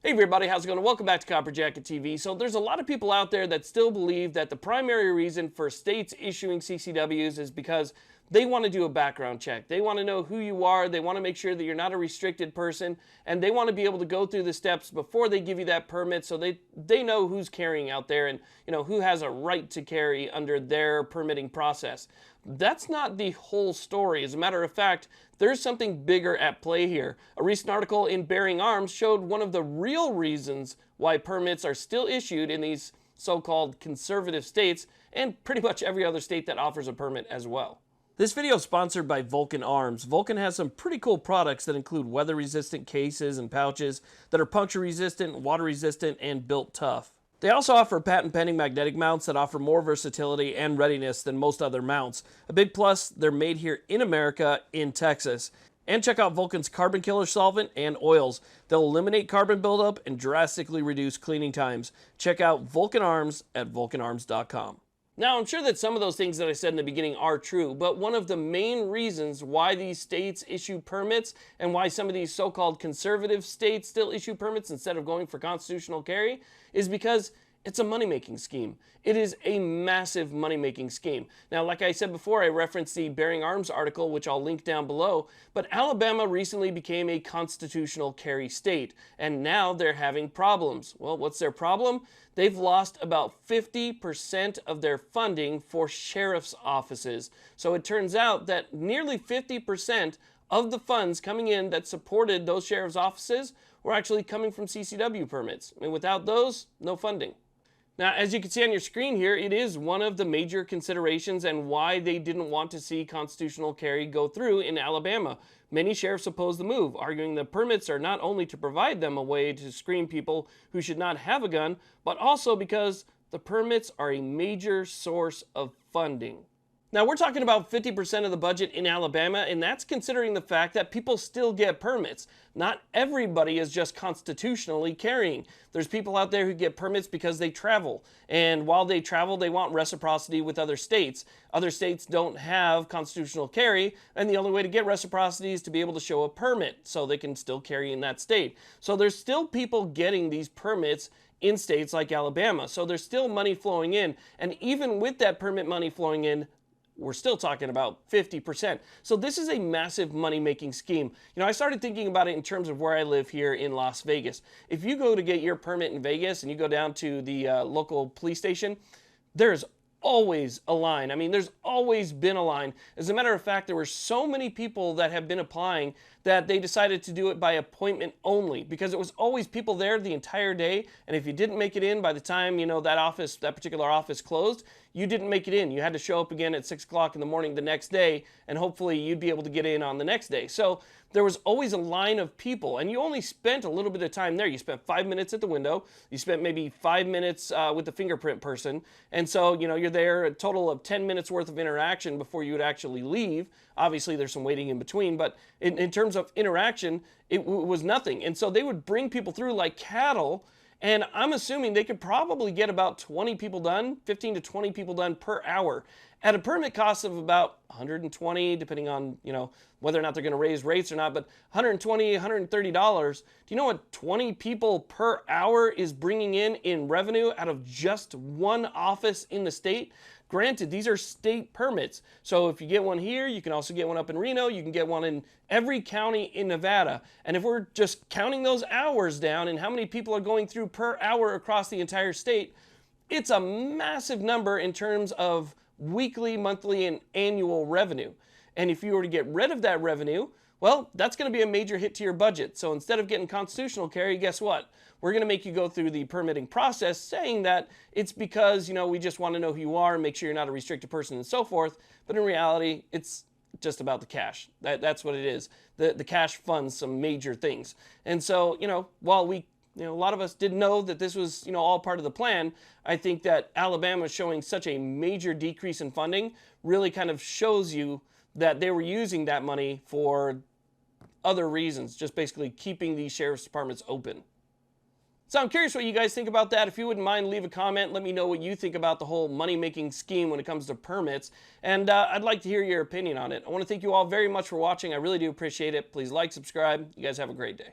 Hey everybody, how's it going? Welcome back to Copper Jacket TV. So there's a lot of people out there that still believe that the primary reason for states issuing CCWs is because they want to do a background check. They want to know who you are. They want to make sure that you're not a restricted person, and they want to be able to go through the steps before they give you that permit, so they know who's carrying out there and who has a right to carry under their permitting process. That's not the whole story. As a matter of fact, there's something bigger at play here. A recent article in Bearing Arms showed one of the real reasons why permits are still issued in these so-called conservative states, and pretty much every other state that offers a permit as well. This video is sponsored by Vulcan Arms. Vulcan has some pretty cool products that include weather-resistant cases and pouches that are puncture-resistant, water-resistant, and built tough. They also offer patent-pending magnetic mounts that offer more versatility and readiness than most other mounts. A big plus, they're made here in America, in Texas. And check out Vulcan's carbon killer solvent and oils. They'll eliminate carbon buildup and drastically reduce cleaning times. Check out Vulcan Arms at vulcanarms.com. Now, I'm sure that some of those things that I said in the beginning are true, but one of the main reasons why these states issue permits and why some of these so-called conservative states still issue permits instead of going for constitutional carry is because it's a money-making scheme. It is a massive money-making scheme. Now, like I said before, I referenced the Bearing Arms article, which I'll link down below, but Alabama recently became a constitutional carry state, and now they're having problems. Well, what's their problem? They've lost about 50% of their funding for sheriff's offices. So it turns out that nearly 50% of the funds coming in that supported those sheriff's offices were actually coming from CCW permits. And without those, no funding. Now, as you can see on your screen here, it is one of the major considerations and why they didn't want to see constitutional carry go through in Alabama. Many sheriffs oppose the move, arguing that permits are not only to provide them a way to screen people who should not have a gun, but also because the permits are a major source of funding. Now, we're talking about 50% of the budget in Alabama, and that's considering the fact that people still get permits. Not everybody is just constitutionally carrying. There's people out there who get permits because they travel, and while they travel, they want reciprocity with other states. Other states don't have constitutional carry, and the only way to get reciprocity is to be able to show a permit, so they can still carry in that state. So there's still people getting these permits in states like Alabama, so there's still money flowing in, and even with that permit money flowing in, we're still talking about 50%. So this is a massive money-making scheme. I started thinking about it in terms of where I live here in Las Vegas. If you go to get your permit in Vegas and you go down to the local police station, there's always a line. I mean, there's always been a line. As a matter of fact, there were so many people that have been applying that they decided to do it by appointment only, because it was always people there the entire day, and if you didn't make it in by the time that particular office closed, you didn't make it in. You had to show up again at 6 o'clock in the morning the next day, and hopefully you'd be able to get in on the next day. So there was always a line of people, and you only spent a little bit of time there. You spent 5 minutes at the window. You spent maybe 5 minutes with the fingerprint person, and so you're there a total of 10 minutes worth of interaction before you would actually leave. Obviously, there's some waiting in between, but in terms of interaction, it was nothing. And so they would bring people through like cattle, and I'm assuming they could probably get about 20 people done, 15 to 20 people done per hour, at a permit cost of about $120, depending on whether or not they're going to raise rates or not, but $120, $130. Do you know what 20 people per hour is bringing in revenue out of just one office in the state? Granted, these are state permits, so if you get one here, you can also get one up in Reno, you can get one in every county in Nevada, and if we're just counting those hours down and how many people are going through per hour across the entire state, it's a massive number in terms of weekly, monthly, and annual revenue. And if you were to get rid of that revenue, well, that's going to be a major hit to your budget. So instead of getting constitutional carry, guess what? We're going to make you go through the permitting process, saying that it's because, we just want to know who you are and make sure you're not a restricted person and so forth. But in reality, it's just about the cash. That's what it is. The cash funds some major things. And so, while a lot of us didn't know that this was, all part of the plan, I think that Alabama showing such a major decrease in funding really kind of shows you that they were using that money for other reasons, just basically keeping these sheriff's departments open. So I'm curious what you guys think about that. If you wouldn't mind, leave a comment. Let me know what you think about the whole money-making scheme when it comes to permits. And I'd like to hear your opinion on it. I want to thank you all very much for watching. I really do appreciate it. Please like, subscribe. You guys have a great day.